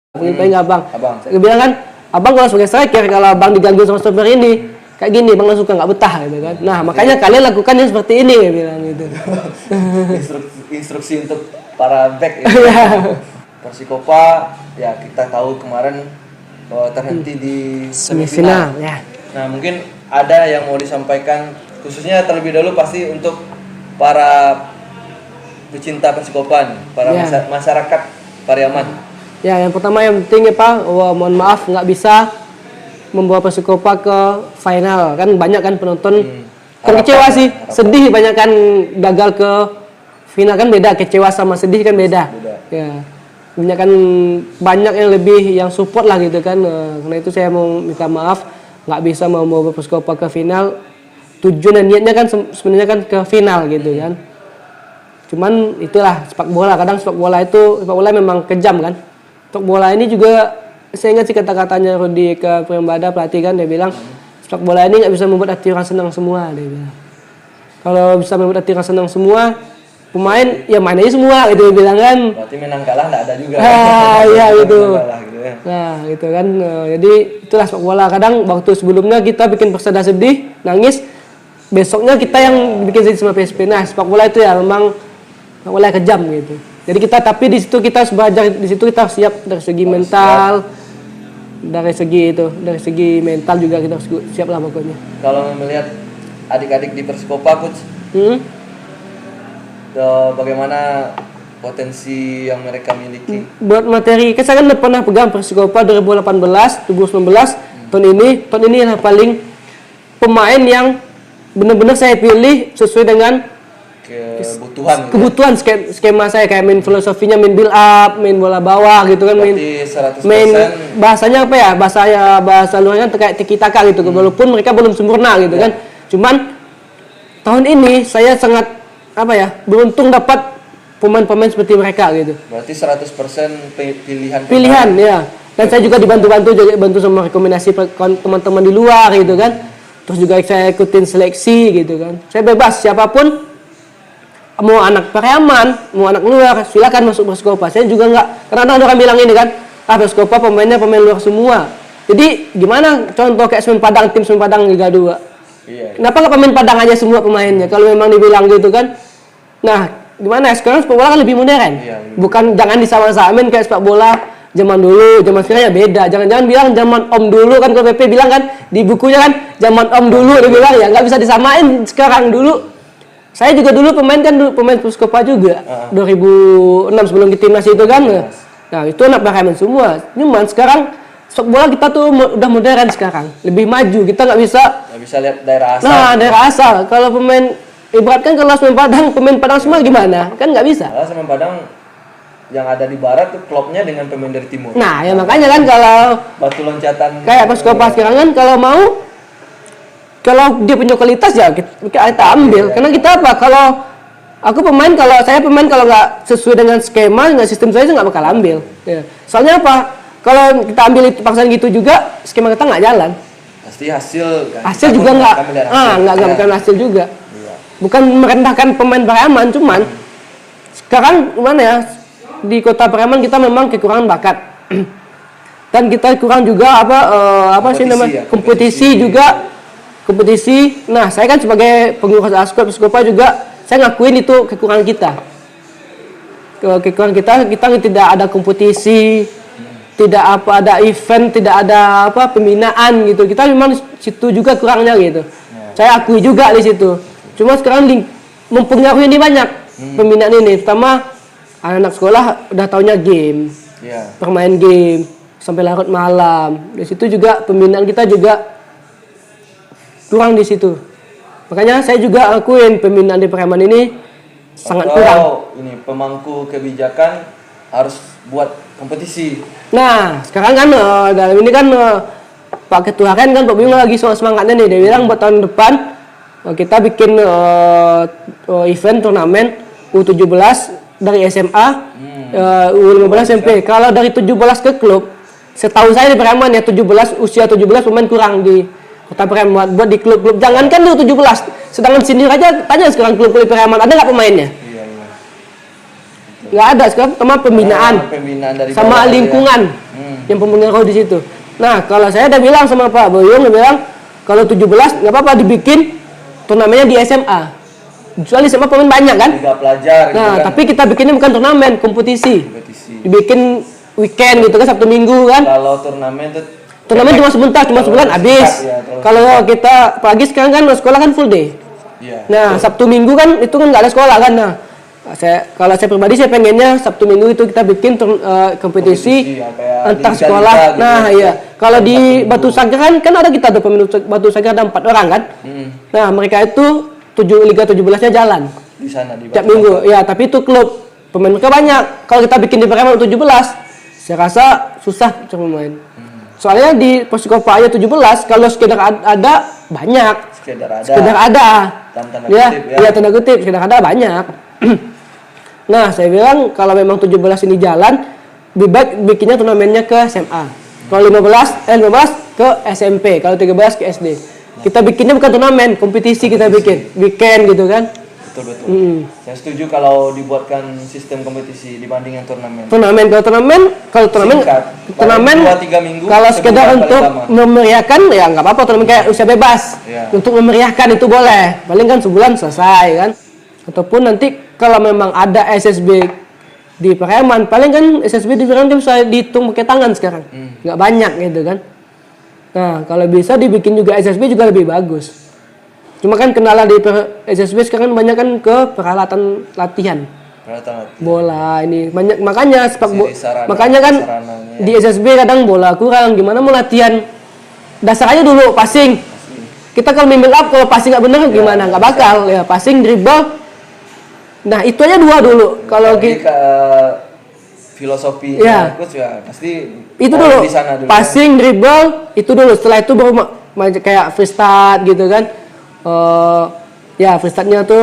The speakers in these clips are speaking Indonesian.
Panggil abang. Saya bilang kan, abang kalau sebagai striker, kalau abang diganggu sama stopper ini kayak gini, bang suka nggak betah gitu kan. Nah makanya kalian lakukan yang seperti ini, ya bilang gitu. Instruksi untuk para back ya. Persikopa ya kita tahu kemarin terhenti di semifinal. Ya. Nah mungkin ada yang mau disampaikan khususnya terlebih dahulu pasti untuk para pecinta Persikopan, para masyarakat Pariaman. Ya, yang pertama yang penting ya Pak, mohon maaf nggak bisa membawa Persikopa ke final. Kan banyak kan penonton kecewa sih, sedih banyak kan gagal ke final, kan beda, kecewa sama sedih kan beda. Ya. Banyak yang lebih yang support lah gitu kan. Karena itu saya mau minta maaf nggak bisa membawa Persikopa ke final. Tujuan dan niatnya kan sebenarnya kan ke final gitu kan. Cuman itulah sepak bola, kadang sepak bola memang kejam kan. Sepak bola ini juga saya ingat sih kata-katanya Rudi ke Priyambada, pelatih kan, dia bilang sepak bola ini nggak bisa membuat hati orang senang semua, dia bilang. Kalau bisa membuat hati orang senang semua, pemain ya main aja semua gitu, dia bilang kan. Berarti menang kalah nggak ada juga. Iya gitu. Gitu ya. Nah gitu kan, jadi itulah sepak bola. Kadang waktu sebelumnya kita bikin persada sedih, nangis, besoknya kita yang bikin sedih sama PSP. Nah sepak bola itu ya memang sepak bola kejam gitu. Jadi tapi di situ kita harus belajar, di situ kita siap dari segi mental, dari segi mental juga kita harus siap lah pokoknya. Kalau melihat adik-adik di Persikopa, coach, bagaimana potensi yang mereka miliki? Buat materi, saya kan pernah pegang Persikopa 2018, 2019, tahun ini yang paling pemain yang benar-benar saya pilih sesuai dengan kebutuhan skema saya, kayak main filosofinya, main build up, main bola bawah gitu kan, main bahasanya apa ya, bahasa luarnya kayak tiki taka gitu, walaupun mereka belum sempurna gitu kan. Cuman tahun ini saya sangat beruntung dapat pemain-pemain seperti mereka gitu. Berarti 100% pilihan ya. Dan saya juga dibantu sama rekomendasi teman-teman di luar gitu kan. Terus juga saya ikutin seleksi gitu kan. Saya bebas, siapapun mau anak Pariaman, mau anak luar, silakan masuk Persikopa. Saya juga nggak, karena ada orang bilang ini kan, Persikopa pemainnya pemain luar semua. Jadi gimana contoh kayak Semen Padang, tim Semen Padang Liga 2. Iya. Kenapa nggak pemain Padang aja semua pemainnya kalau memang dibilang gitu kan? Nah, gimana ya, sekarang sepak bola kan lebih modern. Iya. Bukan, jangan disama-samain kayak sepak bola zaman dulu, zaman sekarang ya beda. Jangan-jangan bilang zaman Om dulu kan, kalau PP bilang kan di bukunya kan zaman Om dulu, dia bilang ya nggak bisa disamain sekarang dulu. Saya juga dulu pemain Persikopa juga 2006 sebelum di timnas itu kan. Nah itu anak Pariaman semua. Cuman sekarang sepak bola kita tuh udah modern sekarang, lebih maju. Kita nggak bisa lihat daerah asal. Nah daerah asal. Kalau pemain ibaratkan kalau Semen Padang, pemain Padang semua gimana? Kan nggak bisa. Kalau Semen Padang yang ada di barat tuh klubnya dengan pemain dari timur. Nah ya makanya kan kalau batu loncatan kayak Persikopa sekarang kan, kalau dia punya kualitas ya kita ambil. Karena kita kalau saya pemain kalau nggak sesuai dengan skema, nggak sistem saya nggak bakal ambil. Ya. Soalnya apa? Kalau kita ambil itu paksaan gitu juga, skema kita nggak jalan. Pasti hasil juga nggak bukan hasil juga. Iya. Bukan merendahkan pemain Pariaman, cuman sekarang gimana ya, di kota Pariaman kita memang kekurangan bakat. Dan kita kurang juga kompetisi juga. Nah, saya kan sebagai pengurus Askot Persikopa juga, saya ngakuin itu kekurangan kita. Kita tidak ada kompetisi, tidak ada event, tidak ada pembinaan gitu. Kita memang situ juga kurangnya gitu. Saya akui juga di situ. Cuma sekarang mempengaruhi ini banyak pembinaan ini. Pertama, anak-anak sekolah udah taunya game, permain game sampai larut malam. Di situ juga pembinaan kita juga kurang di situ. Makanya saya juga akuin pembinaan di Pariaman ini sangat kurang. Ini pemangku kebijakan harus buat kompetisi. Nah, sekarang kan dalam ini kan Pak Ketua kan Pak Bima lagi semangatnya nih. Dia bilang buat tahun depan kita bikin event turnamen U17 dari SMA, U15 SMP. Kalau dari 17 ke klub, setahu saya di Pariaman ya usia 17 pemain kurang di Kota Pariaman buat di klub-klub. Jangankan di U17, sedangkan senior aja tanya sekarang klub-klub Pariaman ada nggak pemainnya? Nggak ada sekarang, sama pembinaan dari sama lingkungan. yang mempengaruhi di situ. Nah, kalau saya udah bilang sama Pak Boyong, dia bilang kalau 17 nggak apa-apa dibikin turnamennya di SMA. Soalnya SMA pemain banyak kan? Liga pelajar gitu Nah, kan. tapi kita bikinnya bukan turnamen, kompetisi. Dibikin weekend gitu kan, Sabtu Minggu kan. Kalau turnamen tuh Turnamen cuma sebentar, cuma sebulan habis. Ya, kalau kita pagi sekarang kan sekolah kan full day. Iya. Nah, Sabtu Minggu kan itu kan nggak ada sekolah kan. Nah, kalau saya pribadi saya pengennya Sabtu Minggu itu kita bikin kompetisi ya, kayak antar liga-liga sekolah. gitu Nah, ya. iya. Kalau di Batu Sangkar kan ada kita ada pemain Batu Sangkar ada 4 orang kan. Nah, mereka itu Liga 17-nya jalan Di sana di tiap Batu minggu. Ya, tapi itu klub. Pemain mereka banyak. Kalau kita bikin di Pareman 17, saya rasa susah cuma main. Soalnya di Persikopa aja 17, kalau sekedar ada banyak. Sekedar ada. Tanda Ya, kutip, ya. ya tanda kutip, sekedar ada banyak. Nah, saya bilang kalau memang 17 ini jalan, lebih baik bikinnya turnamennya ke SMA. Kalau 15 ke SMP, kalau 13 ke SD. Kita bikinnya bukan turnamen, kompetisi kita bikin, weekend gitu kan. Betul. Saya setuju kalau dibuatkan sistem kompetisi dibanding yang turnamen. Kalau turnamen Singkat. turnamen 2-3 minggu, kalau sekedar sebulan untuk paling lama. memeriahkan ya nggak apa-apa, turnamen kayak usia bebas. Ya. Untuk memeriahkan itu boleh. Paling kan sebulan selesai kan. Ataupun nanti kalau memang ada SSB di Pareman, paling kan SSB di Pareman bisa dihitung pakai tangan sekarang. Nggak banyak gitu kan. Nah, kalau bisa dibikin juga SSB juga lebih bagus. Cuma kan kendala di SSB sekarang banyak kan ke peralatan latihan. Bola ini banyak, makanya makanya kan sarananya. di SSB kadang bola kurang, gimana mau latihan dasar aja dulu passing. Kita kalau build up kalau passing nggak bener gimana, nggak bakal ya, passing dribble. Nah itu aja 2 dulu kalau ke filosofi ya, coach ya pasti itu dulu, di sana dulu, passing dribble itu dulu, setelah itu baru kayak free start gitu kan. Ya free startnya tuh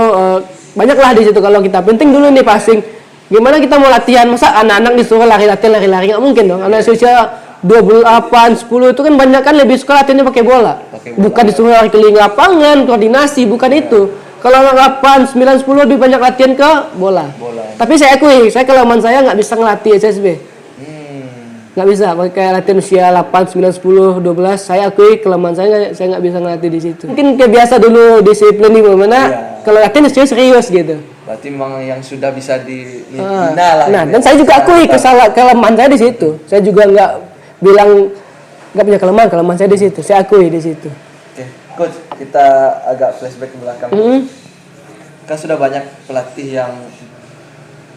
banyak lah di situ. Kalau kita penting dulu nih passing, gimana kita mau latihan, masa anak-anak disuruh lari-lari nggak mungkin dong. Anak usia 28, 10 itu kan banyak kan lebih suka latihannya pakai bola. Bukan disuruh lari keliling lapangan, koordinasi, bukan itu. Kalau anak 8, 9, 10 lebih banyak latihan ke bola. Tapi saya akui, saya kelemahan saya nggak bisa ngelatih SSB. Nggak bisa, kayak latihan usia 8, 9, 10, 12, saya akui kelemahan saya nggak bisa ngelatih di situ. Mungkin kebiasa dulu disiplin di mana, kalau latihan serius gitu. Berarti memang yang sudah bisa dibina lah. Nah, dan saya juga akui kelemahan saya di situ. Saya juga nggak bilang nggak punya kelemahan saya di situ. Saya akui di situ. Oke, coach, kita agak flashback ke belakang. Kan sudah banyak pelatih yang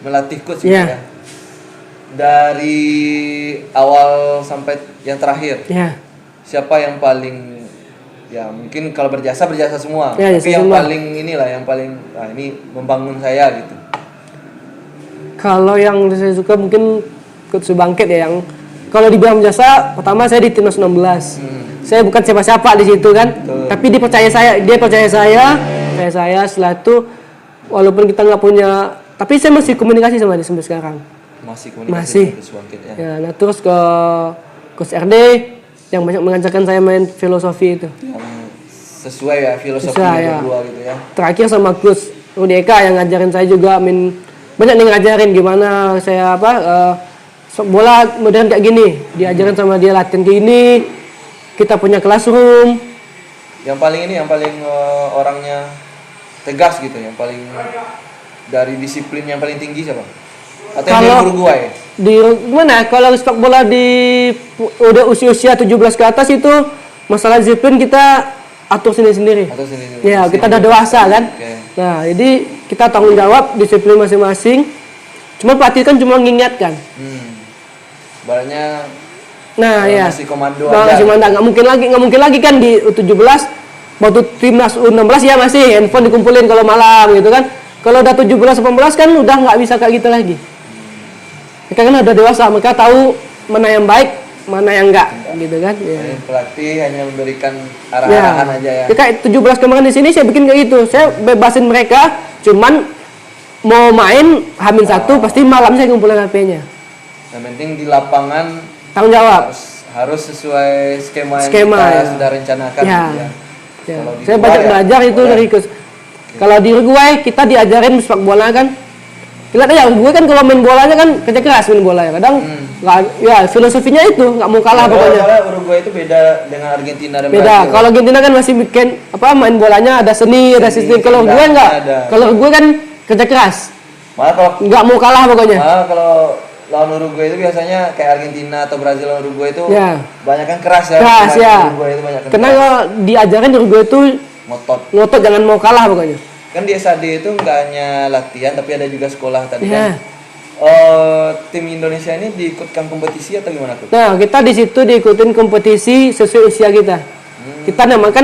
melatih coach gitu ya. Dari awal sampai yang terakhir, siapa yang paling, ya mungkin kalau berjasa semua, tapi yang semua. Paling inilah yang paling ini membangun saya gitu. Kalau yang saya suka mungkin Coach Subangkit ya, yang kalau dibilang jasa, pertama saya di timnas 16. Saya bukan siapa-siapa di situ kan, tapi dia percaya saya. Setelah itu walaupun kita nggak punya, tapi saya masih komunikasi sama dia sampai sekarang. Masih. Ya, nah terus ke Coach RD yang banyak mengajarkan saya main filosofi itu. Yang sesuai ya filosofi berdua gitu ya. Terakhir sama Coach Rudeka yang ngajarin saya juga banyak nih ngajarin gimana saya bola modern kayak gini. Diajarin sama dia latihan kayak gini. Kita punya classroom. Yang paling orangnya tegas gitu, yang paling dari disiplin yang paling tinggi siapa? Atau yang di Uruguay? Di mana? Kalau sepak bola udah usia 17 ke atas itu masalah disiplin kita atur sendiri-sendiri. Ya, kita udah dewasa kan. Nah, jadi kita tanggung jawab disiplin masing-masing. Cuma pelatih kan cuma mengingatkan. Barannya masih komando aja. Nggak mungkin lagi kan di U17 waktu timnas U16 ya masih handphone dikumpulin kalau malam gitu kan. Kalau udah 17 18 kan udah nggak bisa kayak gitu lagi. Mereka kan udah dewasa, mereka tahu mana yang baik, mana yang enggak gitu kan. Ya. Pelatih hanya memberikan arahan aja ya. Kayak 17 kemarin di sini saya bikin kayak gitu. Saya bebasin mereka, cuman mau main H-1 pasti malam saya ngumpulin HP-nya. Yang penting di lapangan tanggung jawab. Harus sesuai skema yang kita sudah rencanakan. Saya banyak belajar itu dari Coach. Kalau di Uruguay kita diajarin sepak bola kan Lihat aja, gue kan kalau main bolanya kan kerja keras main bola ya. Kadang nggak, ya filosofinya itu nggak mau kalah pokoknya. Soalnya Uruguay itu beda dengan Argentina dan Beda. Brazil. Kalau Argentina kan masih bikin apa main bolanya ada seni, ada sistem. Kalau gue nggak. ada. Kalau gue kan kerja keras, Malah kalau nggak mau kalah pokoknya. kalau lawan Uruguay itu biasanya kayak Argentina atau Brazil lawan Uruguay itu Ya. banyak kan keras ya. Keras Pemain ya. Uruguay itu banyak kan Karena keras. kalau diajarin di Uruguay itu Ngotot. ngotot jangan mau kalah pokoknya. Kan di SAD itu nggak hanya latihan tapi ada juga sekolah tadi Ya. kan. Tim Indonesia ini diikutkan kompetisi atau gimana tuh? Nah, kita di situ diikutin kompetisi sesuai usia kita. Kita namanya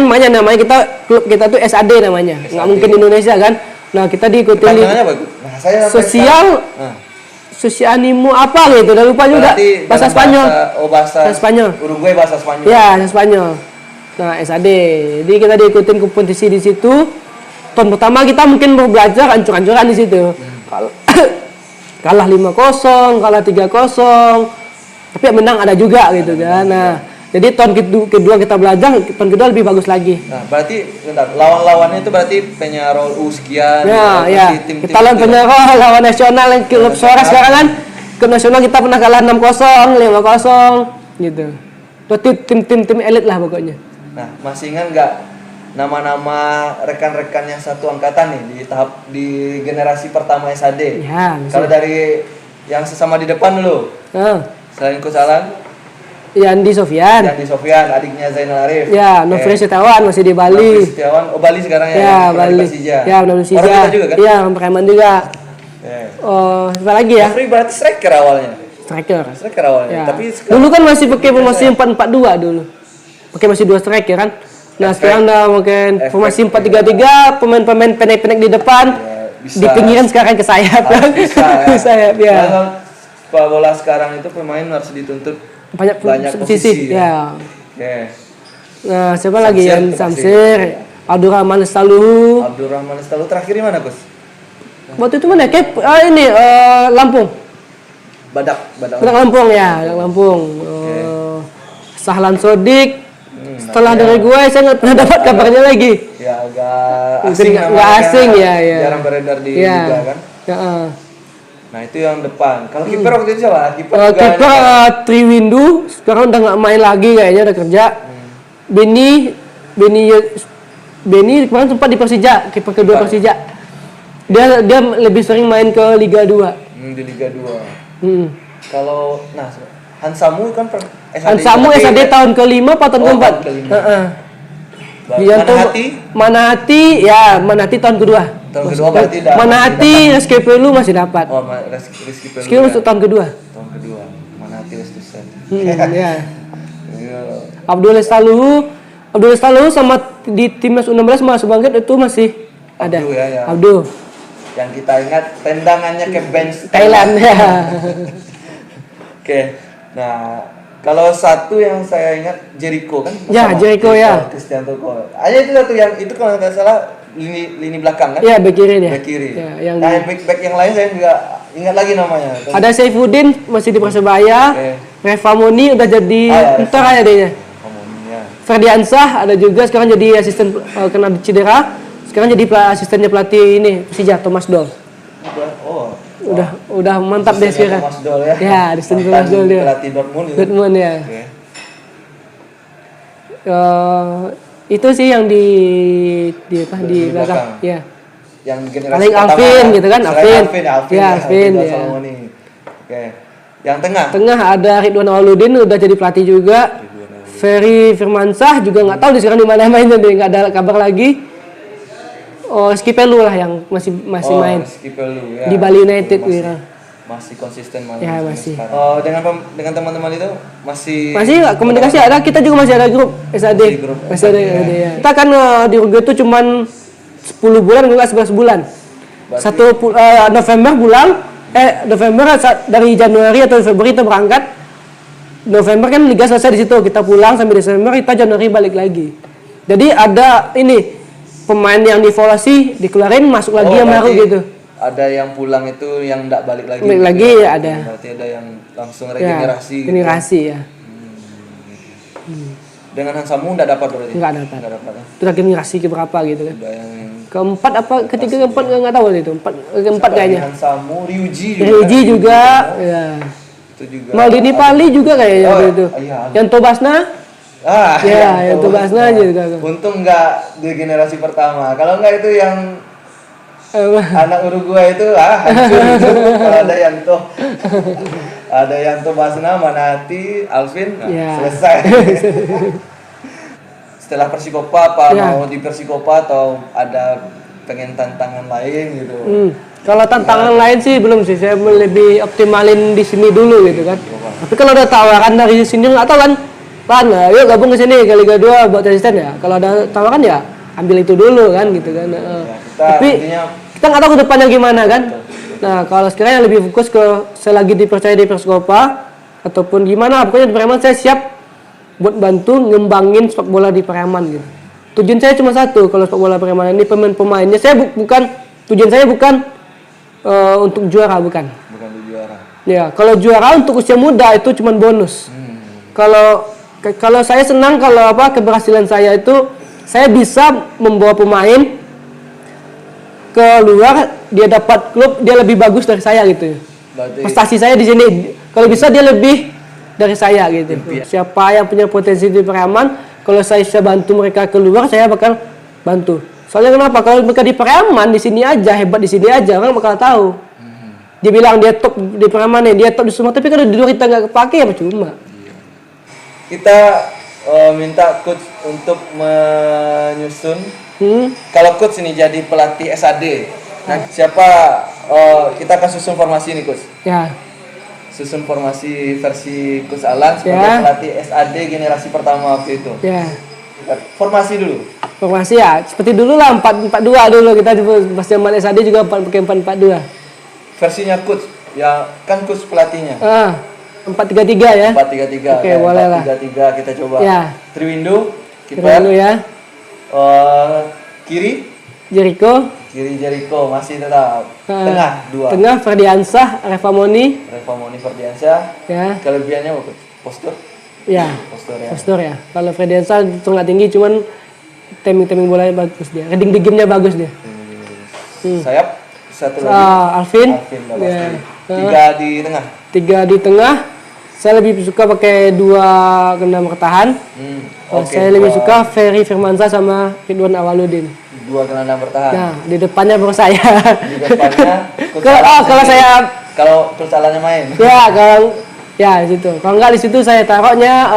kita klub kita tuh SAD namanya. Nggak mungkin di Indonesia kan. Nah, kita diikutin di Tantangannya apa? Bahasanya apa? sosial Nah, sosianimo apa gitu. Udah lupa juga. berarti Bahasa dalam Spanyol. bahasa Bahasa Spanyol. Uruguay bahasa Spanyol. Ya, bahasa Spanyol. Nah, SAD. Jadi kita diikutin kompetisi di situ. Tahun pertama kita mungkin mau belajar ancur-ancuran di situ. Kalau kalah 5-0, kalah 3-0. Tapi yang menang ada juga gitu kan. Nah, jadi tahun kedua kita belajar, tahun kedua lebih bagus lagi. Nah, berarti bentar, lawan-lawannya itu berarti Peñarol U sekian. Ya, berarti ya. tim-tim Kita lawan gitu. Peñarol, lawan nasional yang klub suara sekarang kan. Klub nasional kita pernah kalah 6-0, 5-0 gitu. Itu tim elit lah pokoknya. Nah, masih ingat nggak nama-nama rekan-rekan yang satu angkatan nih di generasi pertama SAD? Ya, Kalau dari yang sesama di depan dulu, Nah, selain Kusalan, Yandi Sofyan. Yandi Sofyan, adiknya Zainal Arif. Ya, Nofri Setiawan masih di Bali. Nofri Setiawan, Bali sekarang ya. Ya, yang pernah di Bali. Persija. Ya, udah Persija. Orang kita juga kan? Iya, Preman juga. Eh. Oh, siapa lagi ya? Nofri berarti striker awalnya. Striker. Striker awalnya. Ya. Tapi sekarang Dulu kan masih pakai formasi 4-4-2 dulu. Pakai masih 2 striker kan. Nah, Efek. sekarang udah mungkin Efek. formasi 4-3-3, pemain-pemain pendek-pendek di depan. Ya, bisa. Di pinggiran sekarang ke sayap kan. bisa ya. Ke sayap ya. Kalau sepak bola sekarang itu pemain harus dituntut Banyak posisi. ya. Oke. Nah, siapa lagi Samsir yang tuh pasti. Samsir, Abdurrahman Staluhu. Abdurrahman Estalu terakhir di mana, Gus? Waktu itu mana? Ini Lampung. Badak. Badak Lampung ya, Badak Lampung. Sahlan Sodik. Setelah dari gue saya nggak pernah dapat kabarnya lagi. Ya agak Mungkin asing nggak namanya, asing ya. Jarang beredar di Ya. liga kan. Ya, Nah, itu yang depan. Kalau kiper waktu itu siapa? Kiper juga kiper ada. Triwindu sekarang udah nggak main lagi kayaknya udah kerja. Beni kemarin sempat di Persija, kiper kedua Persija. Dia lebih sering main ke Liga 2. Di Liga 2. Hmm. Kalau Hansamu kan SAD. Ansamu tapi- SAD tahun ke-5 atau tahun ke-4? tahun ke-5. Manahati tahun kedua. Tahun kedua berarti dah. Manahati Rizky Pelu masih dapat. Oh, Rizky Pelu. Rizky untuk tahun kedua. Tahun kedua. Manahati Lestusen. Ya. Iya. Abdul Stalu sama di timnas U16 masuk bangkit itu masih ada. Abdul ya. Abdul. Yang kita ingat tendangannya ke bench Thailand ya. Oke. Nah, kalau satu yang saya ingat Jericho kan? Ya, Sama Jericho, ya. Christian Toko. Hanya itu satu yang itu kalau nggak salah lini belakang kan? Iya, bek kiri dia. Back kiri. Ya, yang Nah, back yang lain saya nggak ingat lagi namanya. ada Saifuddin masih di Persebaya. Oke. Reva Moni udah jadi Ya, entar aja dia. Ngomongnya. Ferdiansah ada juga sekarang jadi asisten kena cedera. Sekarang jadi asistennya pelatih ini Persija Thomas Doll. Udah mantap deh Asistennya sekarang. Thomas Doll ya. Ya, asisten Mantan Thomas Doll dia. Pelatih Dortmund itu. Dortmund ya. Oke. Itu sih yang di Di belakang. belakang. Ya. Yang generasi Paling pertama, Alvin gitu kan, selain Alvin. Alvin Ya, Alvin, ya. Salomoni. Oke. Yang tengah. Tengah ada Ridwan Awaludin udah jadi pelatih juga. Ferry Firmansah juga nggak tahu di sekarang di mana mainnya dia nggak ada kabar lagi. Oh, Skipelu lah yang masih main Rizky Pelu, ya. di Bali United masih, Wira. masih konsisten main Ya, sampai masih. sekarang. Dengan teman-teman itu masih Masih nggak komunikasi ada, kita juga masih ada grup SAD. Masih grup Masih ada, SAD, ya. Kita kan di Uruguay itu cuman 10 bulan enggak 11 bulan. November pulang, November dari Januari atau Februari kita berangkat. November kan liga selesai di situ, kita pulang sampai Desember, kita Januari balik lagi. Jadi ada ini pemain yang dievaluasi dikeluarin masuk lagi yang baru berarti gitu. Ada yang pulang itu yang enggak balik lagi. Balik gitu lagi ya? ya ada. Berarti ada yang langsung Ya, regenerasi. gitu. generasi ya. Dengan Hansamu nggak dapat berarti? Nggak dapat. Nggak dapat ya? Itu lagi generasi keberapa gitu kan. Udah yang Keempat apa ketiga keempat nggak tahu itu. Keempat kayaknya. Hansamu, Ryuji Ryuji juga, ya. Itu juga. Maldini Pali juga kayaknya waktu itu. Iya. Yang Tobasna, Ah, ya, yang Tobasna juga. Untung nggak di generasi pertama. Kalau nggak itu yang anak Uruguay itu hancur itu. Kalau ada Yanto Basna, Manati, Alvin, Ya. selesai. Setelah Persikopa apa Ya. mau di Persikopa atau ada pengen tantangan lain gitu? Kalau tantangan lain sih belum sih, saya lebih optimalin di sini dulu gitu kan. Tapi kalau ada tawaran dari sini nggak tahu kan, yuk gabung ke sini ke Liga 2 buat asisten ya. Kalau ada tawaran ya ambil itu dulu kan gitu kan. Tapi kita nggak tahu ke depannya gimana kan. Nah kalau sekarang yang lebih fokus ke selagi dipercaya di Persikopa ataupun gimana, pokoknya di Pariaman saya siap buat bantu ngembangin sepak bola di Pariaman gitu. Tujuan saya cuma satu, kalau sepak bola Pariaman ini pemain-pemainnya saya tujuan saya bukan untuk juara, bukan. Bukan di juara. Ya, kalau juara untuk usia muda itu cuma bonus. Kalau saya senang kalau keberhasilan saya itu saya bisa membawa pemain ke luar, dia dapat klub dia lebih bagus dari saya gitu. Berarti Prestasi saya di sini kalau bisa dia lebih dari saya gitu. Impian. Siapa yang punya potensi di Pariaman, kalau saya bisa bantu mereka keluar, saya bakal bantu. Soalnya kenapa? Kalau mereka di Pariaman di sini aja, hebat di sini aja, orang bakal tahu. Dia bilang dia top di Pariaman nih, dia top di semua, tapi kalau di luar kita nggak kepake ya percuma. kita minta coach untuk menyusun. Kalau coach ini jadi pelatih SAD, nah siapa kita akan susun formasi ini coach. Ya. Susun formasi versi Coach Alan sebagai Ya. pelatih SAD generasi pertama waktu itu. Ya. Formasi dulu. Formasi ya, seperti dulu lah 4-4-2 dulu kita pas zaman SAD juga pakai 4-4-2. Versinya coach, ya kan coach pelatihnya. 4-3-3 ya. 4-3-3. Oke, boleh lah. 4-3-3 kita coba. Ya. Triwindo, Kita kiper. dulu ya. Kiri Jericho masih tetap. Tengah 2. Tengah Ferdiansah, Revamoni. Revamoni Ferdiansyah. Ya. Kelebihannya apa coach? Postur. Ya. Postur ya. Postur ya. Kalau Ferdiansah itu nggak tinggi, cuman timing bolanya bagus dia. Reading the game-nya bagus dia. Sayap satu lagi. Alvin. Udah Ya. pasti. 3 di tengah. 3 di tengah. Saya lebih suka pakai 2 gelandang bertahan. Saya lebih suka Ferry Firmansyah sama Ridwan Awaludin. 2 gelandang bertahan. Nah, di depannya baru saya. Di depannya Kalau saya kalau Coach Alannya main. ya kalau ya di situ. Kalau nggak di situ saya taruhnya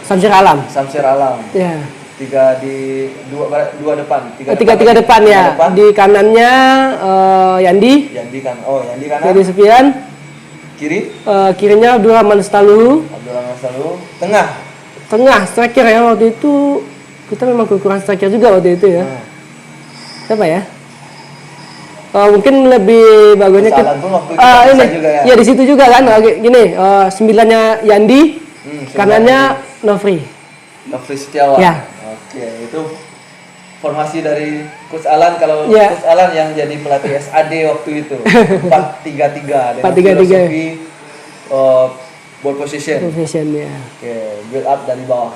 Samsir Alam. Samsir Alam. Ya. 3 di 2 depan. 3 depan ya. Di kanannya Yandi. Yandi kan. Oh, Yandi kanan. Yandi Sepian. Kiri Kirinya Abdurrahman Staluhu. Abdullah Masalu. Tengah Striker ya waktu itu kita memang kekurangan striker juga waktu itu ya. Siapa ya? Mungkin lebih bagusnya Coach Alan pun waktu itu ini. juga ya. Iya di situ juga kan. Gini, 9-nya Yandi, kanannya Nofri. Nofri Setiawan. Ya. Oke, itu formasi dari Coach Alan. Kalau Ya. Coach Alan yang jadi pelatih SAD waktu itu 4-3-3 dengan 4-3-3. filosofi ball position. Profession ya. Oke, build up dari bawah.